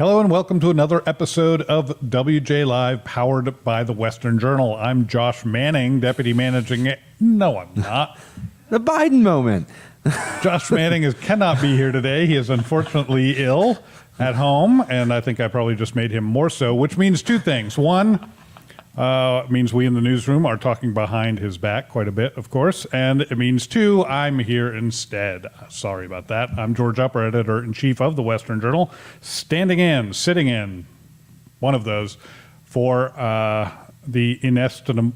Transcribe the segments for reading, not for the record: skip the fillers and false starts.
Hello and welcome to another episode of WJ Live, powered by the Western Journal. I'm Josh Manning, deputy managing... No, I'm not. The Biden moment. Josh Manning cannot be here today. He is unfortunately ill at home, and I think I probably just made him more so, which means two things. One, it means we in the newsroom are talking behind his back quite a bit, of course, and it means two, I'm here instead. Sorry about that. I'm George Upper, editor-in-chief of the Western Journal, sitting in, one of those, for the inestimable,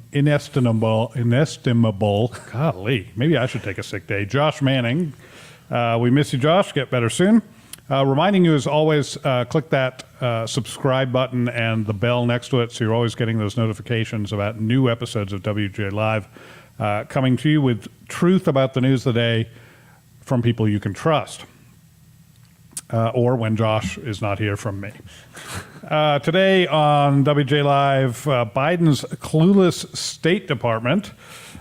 golly, maybe I should take a sick day, Josh Manning. We miss you, Josh. Get better soon. Reminding you, as always, click that subscribe button and the bell next to it so you're always getting those notifications about new episodes of WJ Live coming to you with truth about the news of the day from people you can trust. Or when Josh is not here, from me. Today on WJ Live, Biden's clueless State Department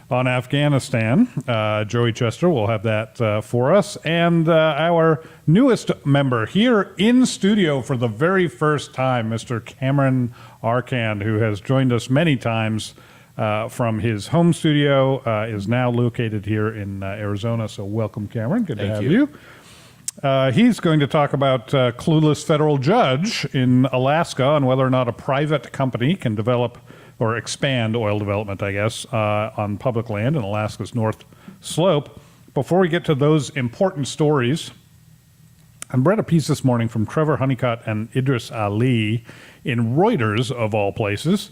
on Afghanistan. Joey Chester will have that for us. And our newest member here in studio for the very first time, Mr. Cameron Arcand, who has joined us many times from his home studio, is now located here in Arizona. So welcome, Cameron. Good to have you. He's going to talk about clueless federal judge in Alaska and whether or not a private company can develop or expand oil development, I guess, on public land in Alaska's North Slope. Before we get to those important stories, I read a piece this morning from Trevor Honeycutt and Idris Ali in Reuters, of all places,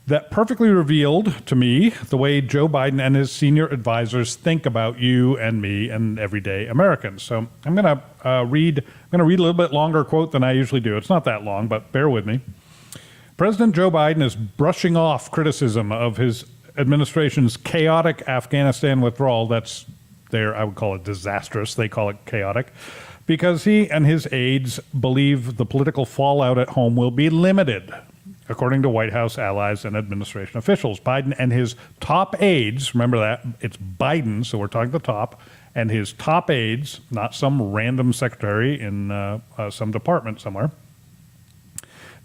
that perfectly revealed to me the way Joe Biden and his senior advisors think about you and me and everyday Americans. So I'm going to read a little bit longer quote than I usually do. It's not that long, but bear with me. President Joe Biden is brushing off criticism of his administration's chaotic Afghanistan withdrawal. That's I would call it disastrous. They call it chaotic, because he and his aides believe the political fallout at home will be limited, according to White House allies and administration officials. Biden and his top aides, remember that, it's Biden, so we're talking the top, and his top aides, not some random secretary in some department somewhere,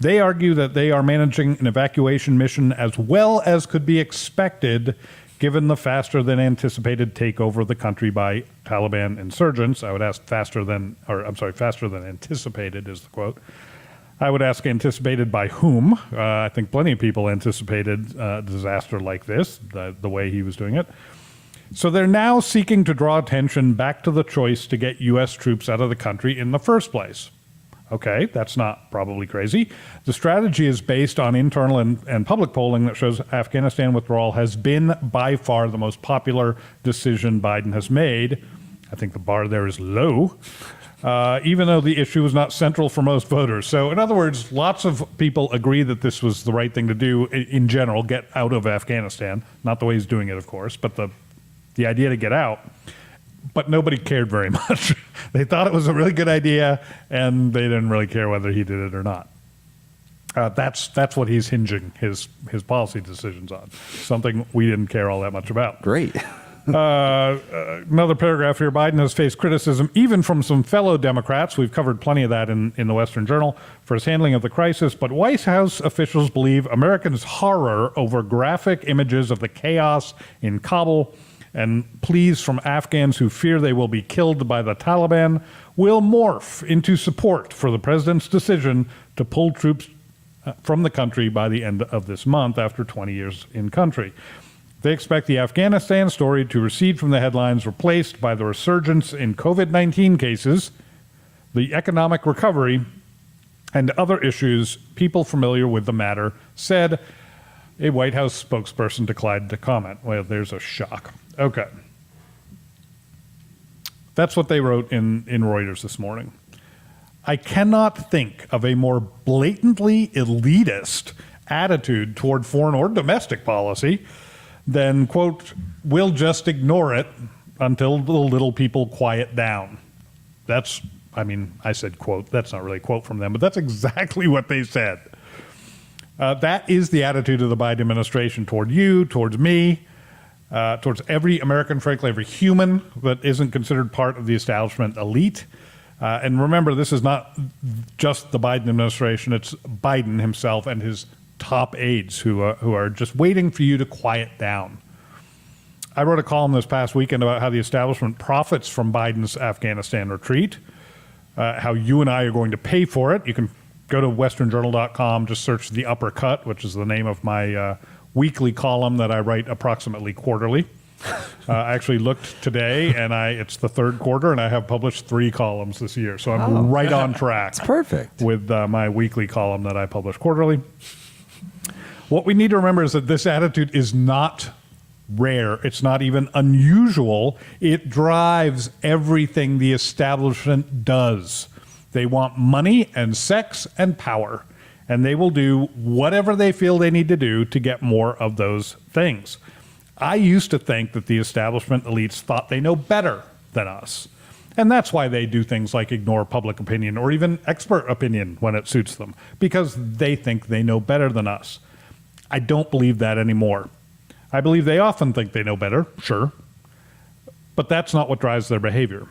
they argue that they are managing an evacuation mission as well as could be expected given the faster than anticipated takeover of the country by Taliban insurgents. I would ask faster than anticipated is the quote. I would ask anticipated by whom? I think plenty of people anticipated a disaster like this, the way he was doing it. So they're now seeking to draw attention back to the choice to get U.S. troops out of the country in the first place. Okay, that's not probably crazy. The strategy is based on internal and public polling that shows Afghanistan withdrawal has been by far the most popular decision Biden has made. I think the bar there is low. Even though the issue is not central for most voters. So in other words, lots of people agree that this was the right thing to do in general, get out of Afghanistan. Not the way he's doing it, of course, but the idea to get out. But nobody cared very much. They thought it was a really good idea, and they didn't really care whether he did it or not. That's what he's hinging his policy decisions on, something we didn't care all that much about. Great. Another paragraph here. Biden has faced criticism even from some fellow Democrats. We've covered plenty of that in the Western Journal for his handling of the crisis. But White House officials believe Americans' horror over graphic images of the chaos in Kabul and pleas from Afghans who fear they will be killed by the Taliban will morph into support for the president's decision to pull troops from the country by the end of this month after 20 years in country. They expect the Afghanistan story to recede from the headlines, replaced by the resurgence in COVID-19 cases, the economic recovery, and other issues. People familiar with the matter said. A White House spokesperson declined to comment. Well, there's a shock. Okay. That's what they wrote in Reuters this morning. I cannot think of a more blatantly elitist attitude toward foreign or domestic policy than, quote, we'll just ignore it until the little people quiet down. I said quote, that's not really a quote from them, but that's exactly what they said. That is the attitude of the Biden administration toward you, towards me, towards every American, frankly, every human that isn't considered part of the establishment elite. And remember, this is not just the Biden administration. It's Biden himself and his top aides who are just waiting for you to quiet down. I wrote a column this past weekend about how the establishment profits from Biden's Afghanistan retreat, how you and I are going to pay for it. You can go to westernjournal.com, just search The Uppercut, which is the name of my weekly column that I write approximately quarterly. I actually looked today, and it's the third quarter, and I have published 3 columns this year. So I'm right on track. It's perfect. With my weekly column that I publish quarterly. What we need to remember is that this attitude is not rare. It's not even unusual. It drives everything the establishment does. They want money and sex and power, and they will do whatever they feel they need to do to get more of those things. I used to think that the establishment elites thought they know better than us. And that's why they do things like ignore public opinion or even expert opinion when it suits them, because they think they know better than us. I don't believe that anymore. I believe they often think they know better, sure, but that's not what drives their behavior.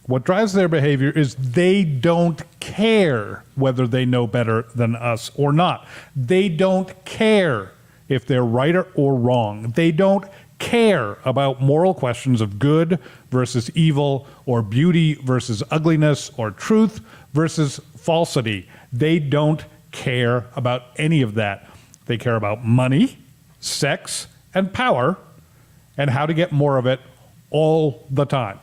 What drives their behavior is they don't care whether they know better than us or not. They don't care if they're right or wrong. They don't care about moral questions of good versus evil, or beauty versus ugliness, or truth versus falsity. They don't care about any of that. They care about money, sex, and power, and how to get more of it all the time.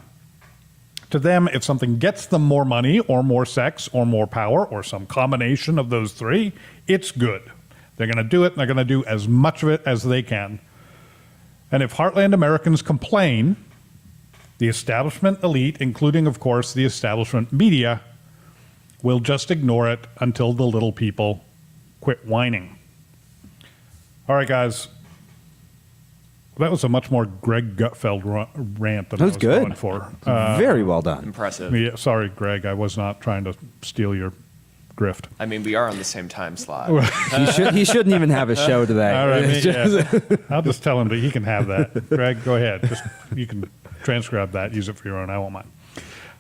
To them, if something gets them more money or more sex or more power or some combination of those 3, it's good. They're going to do it, and they're going to do as much of it as they can. And if Heartland Americans complain, the establishment elite, including, of course, the establishment media, will just ignore it until the little people quit whining. All right, guys. That was a much more Greg Gutfeld rant than I was good. going for. Very well done. Impressive. Yeah, sorry, Greg. I was not trying to steal your grift. I mean, we are on the same time slot. He shouldn't even have a show today. All right, yeah. I'll just tell him that he can have that. Greg, go ahead. You can transcribe that, use it for your own. I won't mind.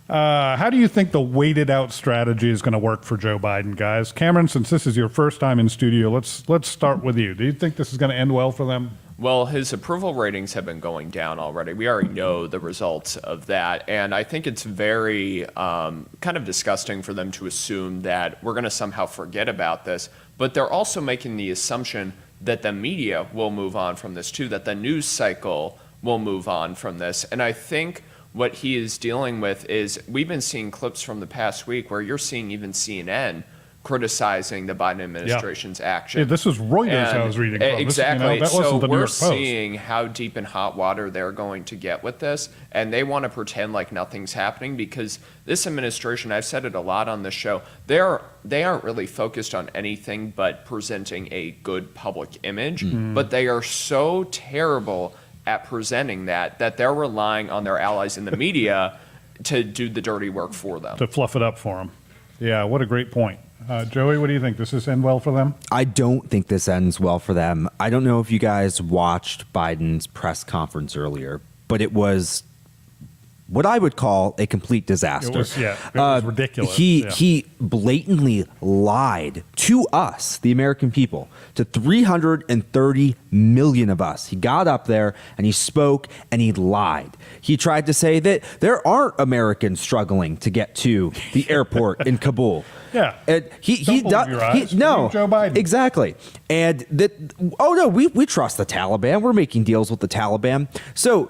How do you think the waited out strategy is going to work for Joe Biden, guys? Cameron, since this is your first time in studio, let's start with you. Do you think this is going to end well for them? Well, his approval ratings have been going down already. We already know the results of that. And I think it's very kind of disgusting for them to assume that we're going to somehow forget about this. But they're also making the assumption that the media will move on from this too, that the news cycle will move on from this. And I think what he is dealing with is, we've been seeing clips from the past week where you're seeing even CNN criticizing the Biden administration's action. Yeah, this was Reuters I was reading from. Exactly. That wasn't the New we're York Post. seeing how deep in hot water they're going to get with this, and they want to pretend like nothing's happening, because this administration, I've said it a lot on this show, they aren't really focused on anything but presenting a good public image, but they are so terrible at presenting that they're relying on their allies in the media to do the dirty work for them. To fluff it up for them. Yeah, what a great point. Joey, what do you think? Does this end well for them? I don't think this ends well for them. I don't know if you guys watched Biden's press conference earlier, but it was what I would call a complete disaster. It was ridiculous. He blatantly lied to us, the American people, to 330 million of us. He got up there and he spoke and he lied. He tried to say that there aren't Americans struggling to get to the airport in Kabul. Yeah. And he Don't believe your eyes. Believe Joe Biden. Exactly. And we trust the Taliban. We're making deals with the Taliban. So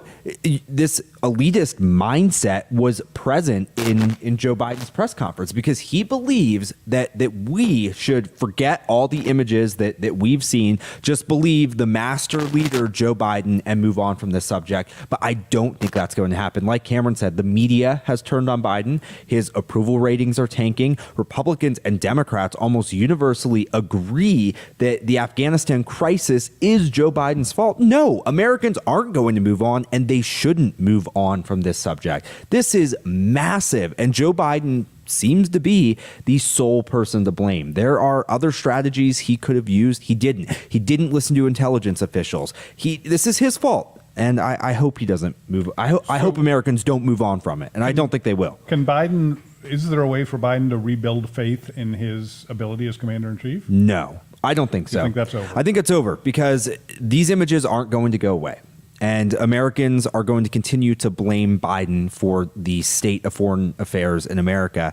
this elitist mindset was present in Joe Biden's press conference, because he believes that we should forget all the images that we've seen, just believe the master leader, Joe Biden, and move on from this subject. But I don't think that's going to happen. Like Cameron said, the media has turned on Biden. His approval ratings are tanking. Republicans and Democrats almost universally agree that the Afghanistan crisis is Joe Biden's fault. No, Americans aren't going to move on, and they shouldn't move on from this subject. This is massive, and Joe Biden seems to be the sole person to blame. There are other strategies he could have used. He didn't. He didn't listen to intelligence officials. This is his fault. And I hope he doesn't move. I hope Americans don't move on from it. And I don't think they will. Can Biden, is there a way for Biden to rebuild faith in his ability as commander-in-chief? No, I don't think so. You think that's over? I think it's over because these images aren't going to go away. And Americans are going to continue to blame Biden for the state of foreign affairs in America.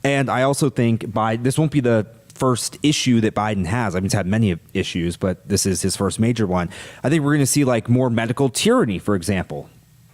And I also think this won't be the first issue that Biden has. I mean, he's had many issues, but this is his first major one. I think we're going to see like more medical tyranny, for example.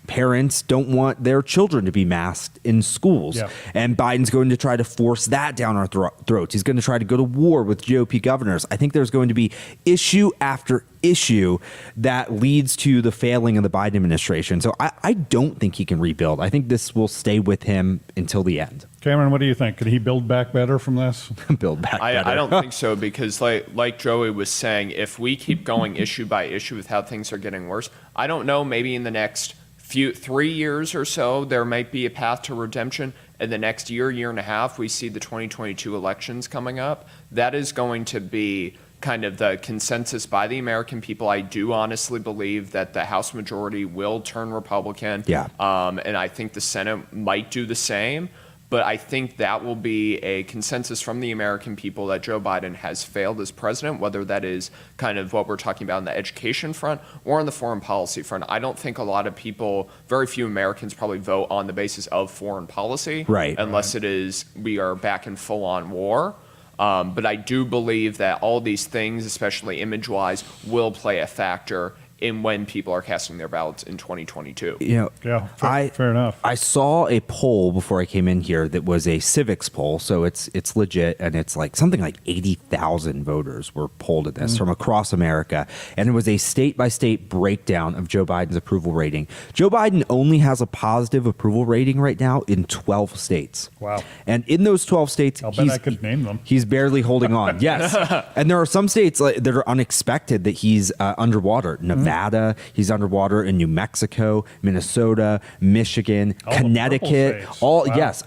Parents don't want their children to be masked in schools. Yeah. And Biden's going to try to force that down our throats. He's going to try to go to war with GOP governors. I think there's going to be issue after issue that leads to the failing of the Biden administration. So I don't think he can rebuild. I think this will stay with him until the end. Cameron, what do you think? Can he build back better from this? Build back better. I don't think so, because like Joey was saying, if we keep going issue by issue with how things are getting worse, I don't know, maybe in the next 3 years or so, there might be a path to redemption. In the next year and a half, we see the 2022 elections coming up. That is going to be kind of the consensus by the American people. I do honestly believe that the House majority will turn Republican. Yeah. And I think the Senate might do the same. But I think that will be a consensus from the American people that Joe Biden has failed as president, whether that is kind of what we're talking about on the education front or on the foreign policy front. I don't think a lot of people, very few Americans probably vote on the basis of foreign policy, right? Unless it is we are back in full-on war. But I do believe that all these things, especially image-wise, will play a factor in when people are casting their ballots in 2022. You know, Yeah, fair enough. I saw a poll before I came in here that was a civics poll, so it's legit, and it's like something like 80,000 voters were polled at this from across America, and it was a state-by-state breakdown of Joe Biden's approval rating. Joe Biden only has a positive approval rating right now in 12 states. Wow. And in those 12 states, I'll bet I could name them. He's barely holding on. Yes. And there are some states that are unexpected that he's underwater. Nevada, he's underwater in New Mexico, Minnesota, Michigan, All the Connecticut. purple states. All Wow. yes,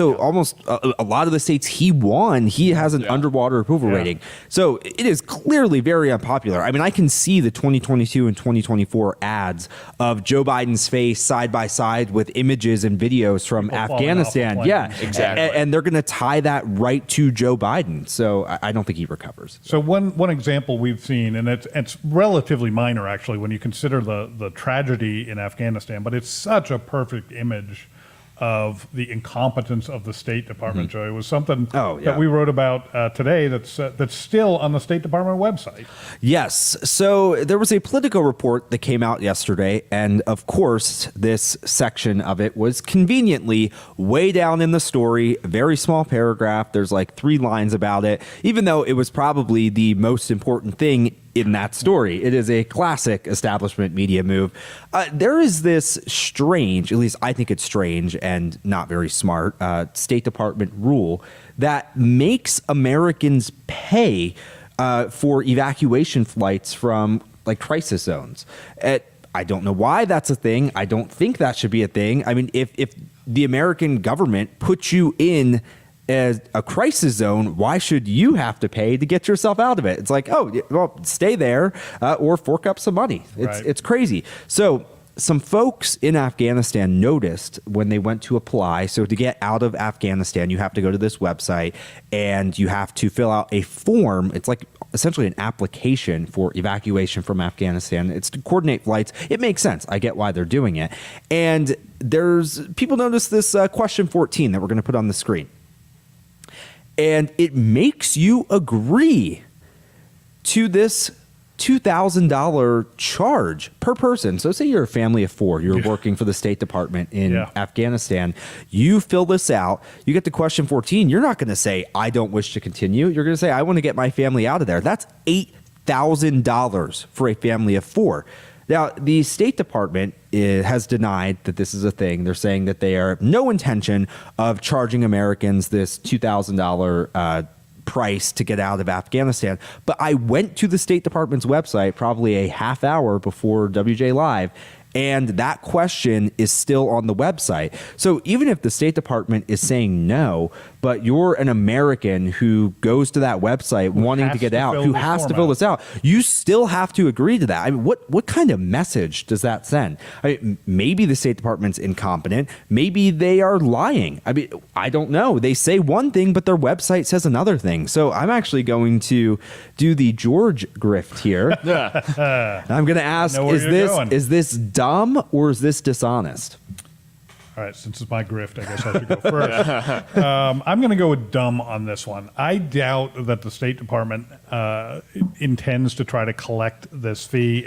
almost a lot of the states he won, he has an underwater approval rating. So it is clearly very unpopular. I mean, I can see the 2022 and 2024 ads of Joe Biden's face side by side with images and videos from People falling off Afghanistan. the Yeah, plane. Exactly. And they're going to tie that right to Joe Biden. So I don't think he recovers. So one example we've seen, and it's relatively minor actually when you consider the tragedy in Afghanistan, but it's such a perfect image of the incompetence of the State Department, Joey. It was something that we wrote about today that's still on the State Department website. Yes. So there was a Politico report that came out yesterday, and of course, this section of it was conveniently way down in the story, very small paragraph. There's like 3 lines about it, even though it was probably the most important thing in that story. It is a classic establishment media move. There is this strange, at least I think it's strange and not very smart, State Department rule that makes Americans pay for evacuation flights from like crisis zones. I don't know why that's a thing. I don't think that should be a thing. I mean, if the American government puts you in as a crisis zone, why should you have to pay to get yourself out of it? It's like, oh, well, stay there or fork up some money. It's crazy. So some folks in Afghanistan noticed when they went to apply. So to get out of Afghanistan, you have to go to this website and you have to fill out a form. It's like essentially an application for evacuation from Afghanistan. It's to coordinate flights. It makes sense. I get why they're doing it. And people notice this question 14 that we're going to put on the screen. And it makes you agree to this $2,000 charge per person. So say you're a family of 4, you're working for the State Department in Afghanistan. You fill this out, you get to question 14. You're not going to say, I don't wish to continue. You're going to say, I want to get my family out of there. That's $8,000 for a family of 4. Now, the State Department has denied that this is a thing. They're saying that they have no intention of charging Americans this $2,000 price to get out of Afghanistan. But I went to the State Department's website probably a half hour before WJ Live, and that question is still on the website. So even if the State Department is saying no, but you're an American who goes to that website wanting to get out, who has to fill this out, you still have to agree to that. I mean, what kind of message does that send? I mean, maybe the State Department's incompetent. Maybe they are lying. I mean, I don't know. They say one thing, but their website says another thing. So I'm actually going to do the George grift here. I'm going to ask, is this dumb or is this dishonest? All right, since it's my grift, I guess I should go first. I'm going to go with dumb on this one. I doubt that the State Department intends to try to collect this fee.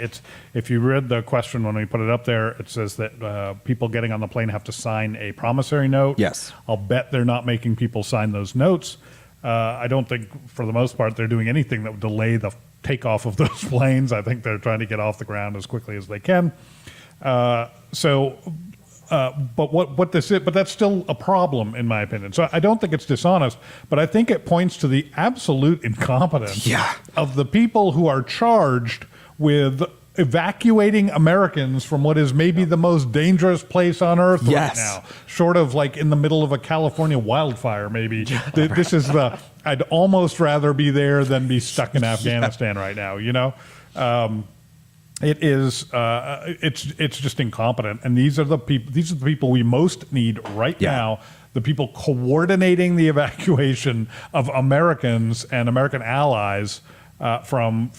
If you read the question when we put it up there, it says that people getting on the plane have to sign a promissory note. Yes. I'll bet they're not making people sign those notes. I don't think, for the most part, they're doing anything that would delay the takeoff of those planes. I think they're trying to get off the ground as quickly as they can. But what this is, but that's still a problem in my opinion. So I don't think it's dishonest, but I think it points to the absolute incompetence of the people who are charged with evacuating Americans from what is maybe the most dangerous place on earth right now, short of like in the middle of a California wildfire. Maybe this is I'd almost rather be there than be stuck in Afghanistan right now. You know. It is. It's just incompetent, and these are the people. These are the people we most need right now. The people coordinating the evacuation of Americans and American allies from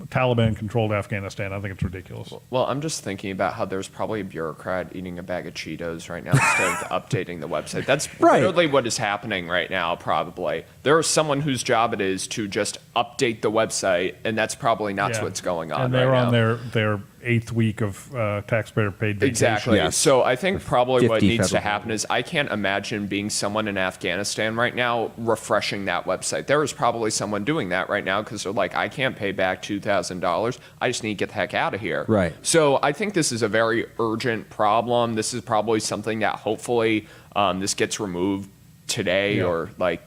Taliban-controlled Afghanistan. I think it's ridiculous. Well, I'm just thinking about how there's probably a bureaucrat eating a bag of Cheetos right now instead of updating the website. That's literally what is happening right now, probably. There is someone whose job it is to just update the website, and that's probably not what's going on and they're right on now. their 8th week of taxpayer-paid vacation. Exactly. So I think probably what needs to happen is I can't imagine being someone in Afghanistan right now refreshing that website. There is probably someone doing that right now because they're like, I can't pay back $2,000. I just need to get the heck out of here. Right. So I think this is a very urgent problem. This is probably something that hopefully this gets removed today or like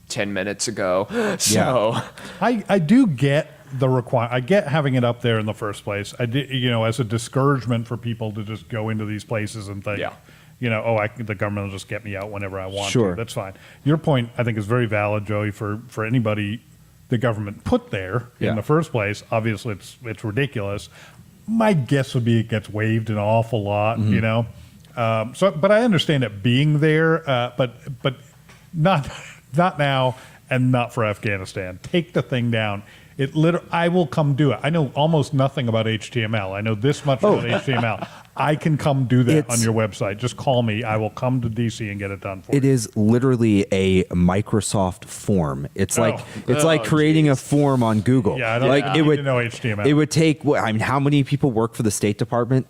10 minutes ago. So I do get I get having it up there in the first place. I did, as a discouragement for people to just go into these places and think, the government will just get me out whenever I want to. That's fine. Your point, I think, is very valid, Joey, for anybody the government put there in the first place. Obviously, it's ridiculous. My guess would be it gets waived an awful lot, but I understand it being there, but not now and not for Afghanistan. Take the thing down. I will come do it. I know almost nothing about HTML. I know this much about HTML. I can come do that on your website. Just call me. I will come to DC and get it done for you. It is literally a Microsoft form. It's like creating a form on Google. Yeah, I don't it would know HTML. It would take. I mean, how many people work for the State Department?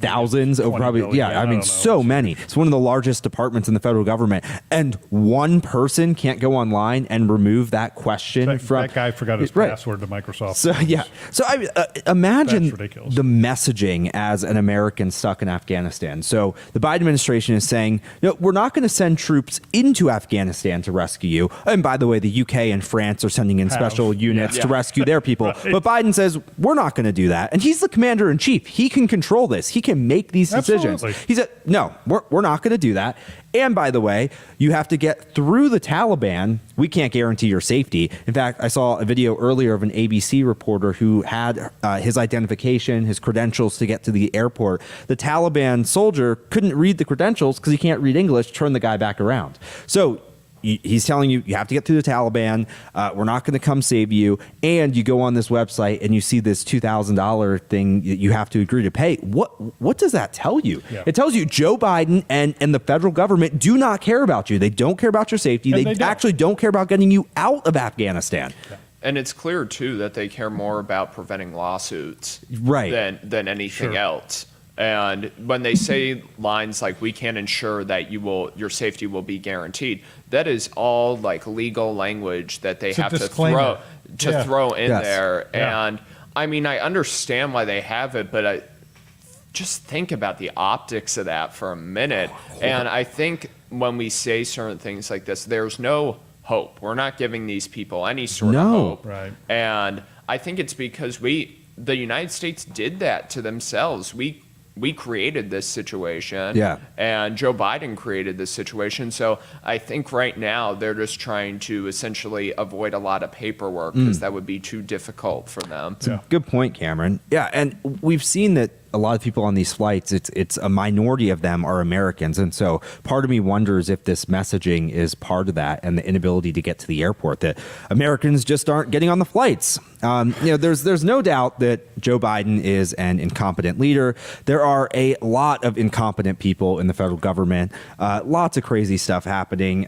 Thousands. Oh, probably. Billion. I mean, so many. It's one of the largest departments in the federal government, and one person can't go online and remove that question from. That guy forgot his password to Microsoft. So I imagine the messaging as an American stuck in Afghanistan. So the Biden administration is saying, no, we're not going to send troops into Afghanistan to rescue you. And by the way, the UK and France are sending in special units to rescue their people. But Biden says, we're not going to do that. And he's the commander in chief. He can control this. He can make these decisions. He said, no, we're not going to do that. And by the way, you have to get through the Taliban. We can't guarantee your safety. In fact, I saw a video earlier of an ABC reporter who had his identification, his credentials to get to the airport. The Taliban soldier couldn't read the credentials because he can't read English, turned the guy back around. So he's telling you, you have to get through the Taliban. We're not going to come save you. And you go on this website and you see this $2,000 thing you have to agree to pay. What does that tell you? Yeah. It tells you Joe Biden and the federal government do not care about you. They don't care about your safety. They actually don't care about getting you out of Afghanistan. Yeah. And it's clear, too, that they care more about preventing lawsuits than anything else. And when they say lines like, we can't ensure that your safety will be guaranteed, that is all like legal language that they have to throw in there. Yeah. And I mean, I understand why they have it, but just think about the optics of that for a minute. And I think when we say certain things like this, there's no hope. We're not giving these people any sort of hope. Right. And I think it's because the United States did that to themselves. We we created this situation. Yeah. And Joe Biden created this situation. So I think right now they're just trying to essentially avoid a lot of paperwork because that would be too difficult for them. Yeah. Good point, Cameron. Yeah, and we've seen that a lot of people on these flights, it's a minority of them are Americans, and so part of me wonders if this messaging is part of that, and the inability to get to the airport, that Americans just aren't getting on the flights. There's no doubt that Joe Biden is an incompetent leader. There are a lot of incompetent people in the federal government. Lots of crazy stuff happening.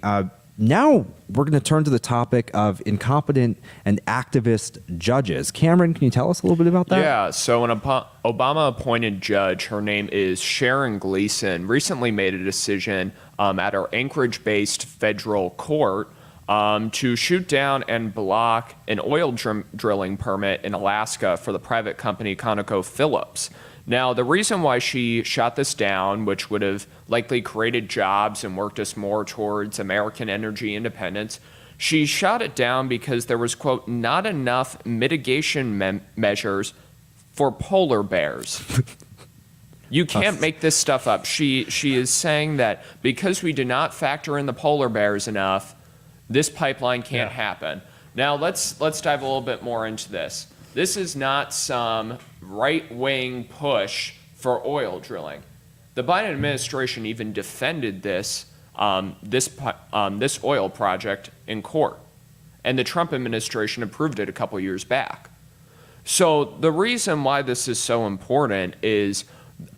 Now we're going to turn to the topic of incompetent and activist judges. Cameron, can you tell us a little bit about that? Yeah, so an Obama-appointed judge, her name is Sharon Gleason, recently made a decision at our Anchorage-based federal court to shoot down and block an oil drilling permit in Alaska for the private company ConocoPhillips. Now, the reason why she shot this down, which would have likely created jobs and worked us more towards American energy independence, she shot it down because there was, quote, not enough mitigation measures for polar bears. You can't make this stuff up. She is saying that because we do not factor in the polar bears enough, this pipeline can't happen. Now, let's dive a little bit more into this. This is not some right-wing push for oil drilling. The Biden administration even defended this oil project in court, and the Trump administration approved it a couple years back. So the reason why this is so important is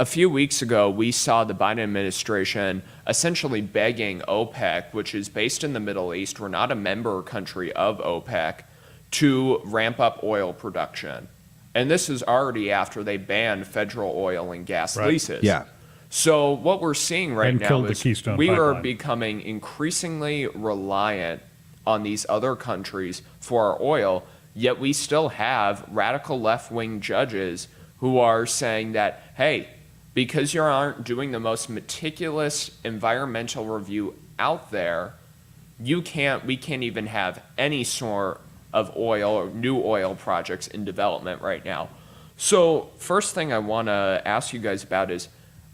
a few weeks ago, we saw the Biden administration essentially begging OPEC, which is based in the Middle East, we're not a member country of OPEC, to ramp up oil production. And this is already after they banned federal oil and gas leases. Yeah. So what we're seeing right And now killed the is Keystone we are Pipeline. becoming increasingly reliant on these other countries for our oil, yet we still have radical left-wing judges who are saying that, hey, because you aren't doing the most meticulous environmental review out there, we can't even have any sort of oil or new oil projects in development right now. So first thing I want to ask you guys about is,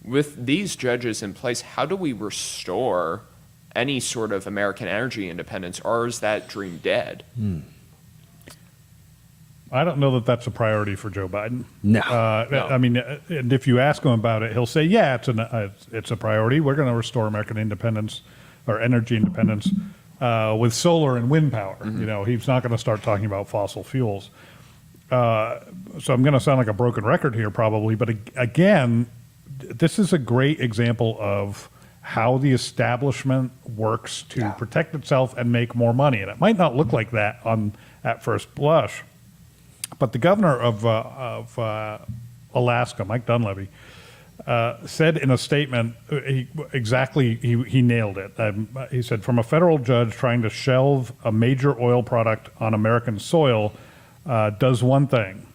with these judges in place, how do we restore any sort of American energy independence, or is that dream dead? I don't know that that's a priority for Joe Biden. No. No. I mean, and if you ask him about it, he'll say, yeah, it's a priority. We're going to restore American independence or energy independence with solar and wind power. You know, he's not going to start talking about fossil fuels. So I'm going to sound like a broken record here probably, but again, this is a great example of how the establishment works to protect itself and make more money. And it might not look like that at first blush, but the governor of Alaska, Mike Dunleavy, said in a statement, he nailed it. He said, from a federal judge trying to shelve a major oil product on American soil does one thing,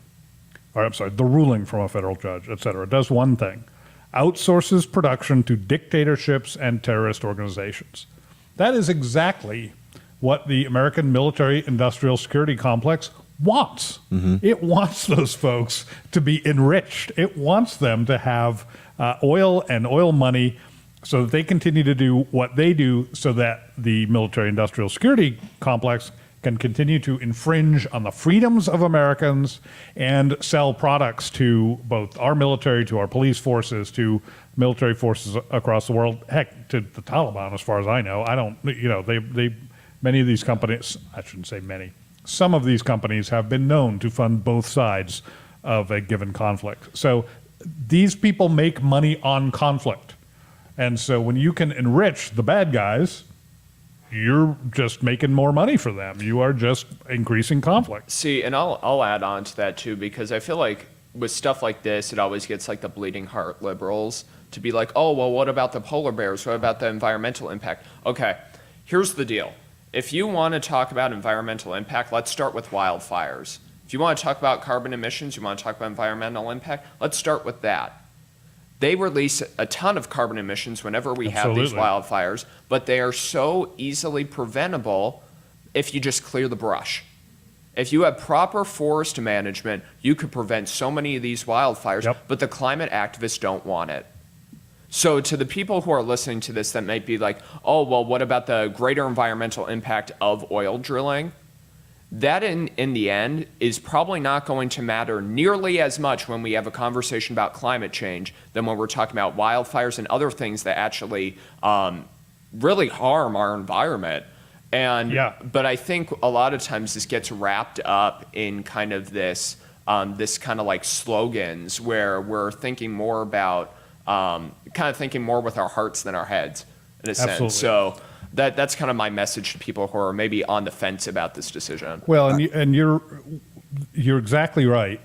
or I'm sorry, the ruling from a federal judge, et cetera, does one thing, outsources production to dictatorships and terrorist organizations. That is exactly what the American military-industrial security complex wants. It wants those folks to be enriched. It wants them to have oil and oil money so that they continue to do what they do, so that the military-industrial security complex can continue to infringe on the freedoms of Americans and sell products to both our military, to our police forces, to military forces across the world, heck, to the Taliban, as far as I know. Many of these companies, I shouldn't say many, some of these companies have been known to fund both sides of a given conflict. So these people make money on conflict. And so when you can enrich the bad guys, you're just making more money for them. You are just increasing conflict. See, and I'll add on to that too, because I feel like with stuff like this, it always gets like the bleeding heart liberals to be like, oh, well, what about the polar bears? What about the environmental impact? Okay, here's the deal. If you want to talk about environmental impact, let's start with wildfires. If you want to talk about carbon emissions, you want to talk about environmental impact, let's start with that. They release a ton of carbon emissions whenever we have these wildfires, but they are so easily preventable if you just clear the brush. If you have proper forest management, you could prevent so many of these wildfires, Yep. but the climate activists don't want it. So to the people who are listening to this that might be like, oh, well, what about the greater environmental impact of oil drilling? That in the end is probably not going to matter nearly as much when we have a conversation about climate change than when we're talking about wildfires and other things that actually really harm our environment. And Yeah. but I think a lot of times this gets wrapped up in kind of this kind of like slogans where we're thinking more about kind of thinking more with our hearts than our heads in a Absolutely. sense. So that's kind of my message to people who are maybe on the fence about this decision. Well, and you're exactly right.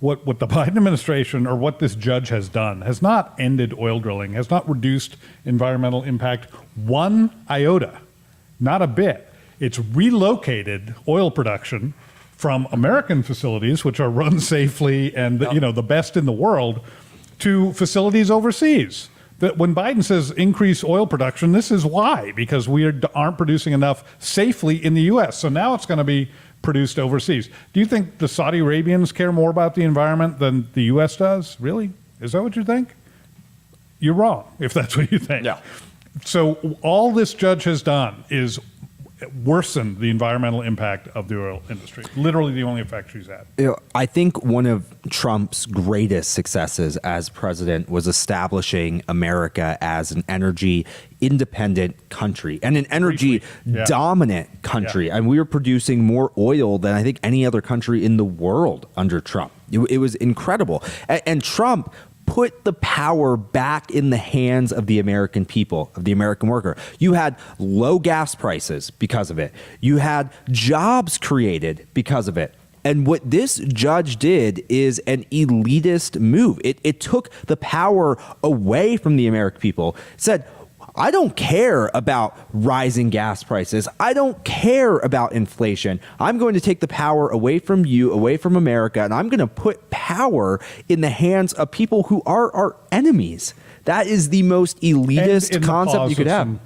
What the Biden administration or what this judge has done has not ended oil drilling, has not reduced environmental impact one iota, not a bit. It's relocated oil production from American facilities, which are run safely and the best in the world, to facilities overseas. That when Biden says increase oil production, this is why, because we aren't producing enough safely in the U.S. So now it's going to be produced overseas. Do you think the Saudi Arabians care more about the environment than the U.S. does? Really? Is that what you think? You're wrong if that's what you think. Yeah. So all this judge has done is worsen the environmental impact of the oil industry. Literally the only effect she's had. I think one of Trump's greatest successes as president was establishing America as an energy independent country and an energy dominant country. Yeah. And we were producing more oil than I think any other country in the world under Trump. It was incredible. And Trump put the power back in the hands of the American people, of the American worker. You had low gas prices because of it. You had jobs created because of it. And what this judge did is an elitist move. It took the power away from the American people. It said, I don't care about rising gas prices. I don't care about inflation. I'm going to take the power away from you, away from America, and I'm going to put power in the hands of people who are our enemies. That is the most elitist And in the concept paws you could of have.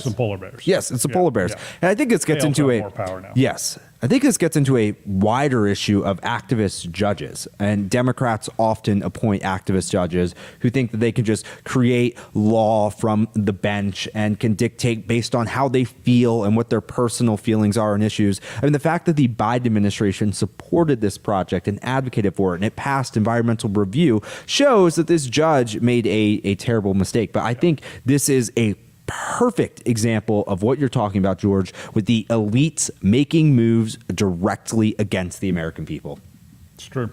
some polar bears. Yes, it's the Yeah, polar bears. yeah. And I think this gets They into also a have more power now. Yes. I think this gets into a wider issue of activist judges. And Democrats often appoint activist judges who think that they can just create law from the bench and can dictate based on how they feel and what their personal feelings are on issues. I mean, the fact that the Biden administration supported this project and advocated for it and it passed environmental review shows that this judge made a terrible mistake. But I think this is a perfect example of what you're talking about, George, with the elites making moves directly against the American people. It's true.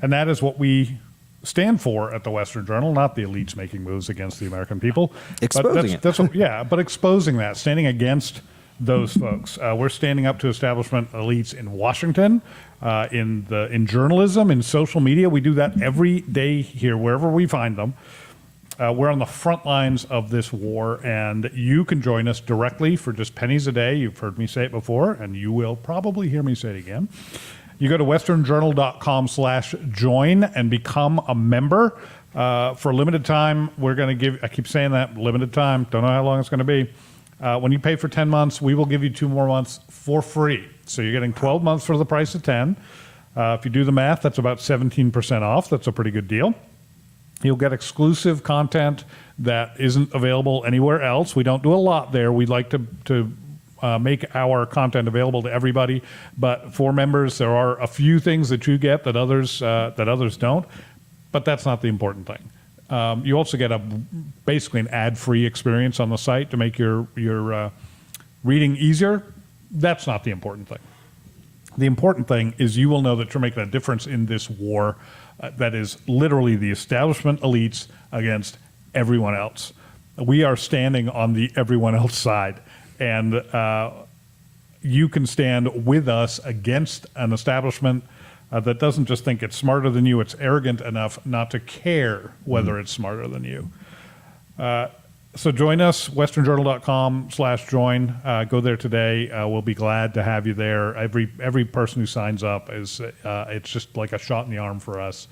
And that is what we stand for at the Western Journal, not the elites making moves against the American people. Exposing it. But exposing that, standing against those folks. We're standing up to establishment elites in Washington, in journalism, in social media. We do that every day here, wherever we find them. We're on the front lines of this war, and you can join us directly for just pennies a day. You've heard me say it before, and you will probably hear me say it again. You go to westernjournal.com/join and become a member. For a limited time, we're going to give, I keep saying that, limited time, don't know how long it's going to be. When you pay for 10 months, we will give you 2 more months for free. So you're getting 12 months for the price of 10. If you do the math, that's about 17% off. That's a pretty good deal. You'll get exclusive content that isn't available anywhere else. We don't do a lot there. We'd like to make our content available to everybody, but for members, there are a few things that you get that others don't. But that's not the important thing. You also get basically an ad-free experience on the site to make your reading easier. That's not the important thing. The important thing is you will know that you're making a difference in this war that is literally the establishment elites against everyone else. We are standing on the everyone else side, and you can stand with us against an establishment that doesn't just think it's smarter than you, it's arrogant enough not to care whether it's smarter than you. So join us, westernjournal.com/join. Go there today. We'll be glad to have you there. Every person who signs up it's just like a shot in the arm for us.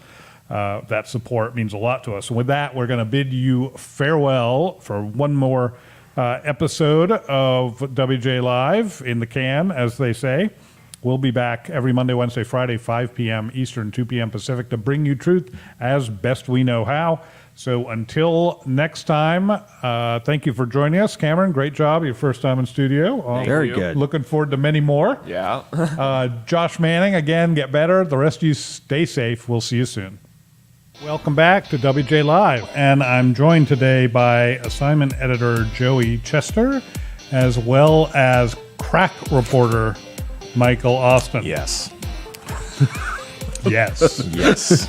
That support means a lot to us. And with that, we're going to bid you farewell for one more episode of WJ Live in the can, as they say. We'll be back every Monday, Wednesday, Friday, 5 p.m. Eastern, 2 p.m. Pacific, to bring you truth as best we know how. So until next time, thank you for joining us. Cameron, great job. Your first time in studio. Very you. good. Looking forward to many more. Yeah. Josh Manning, again, get better. The rest of you stay safe. We'll see you soon. Welcome back to WJ Live. And I'm joined today by assignment editor Joey Chester, as well as crack reporter Michael Austin. Yes. Yes. Yes.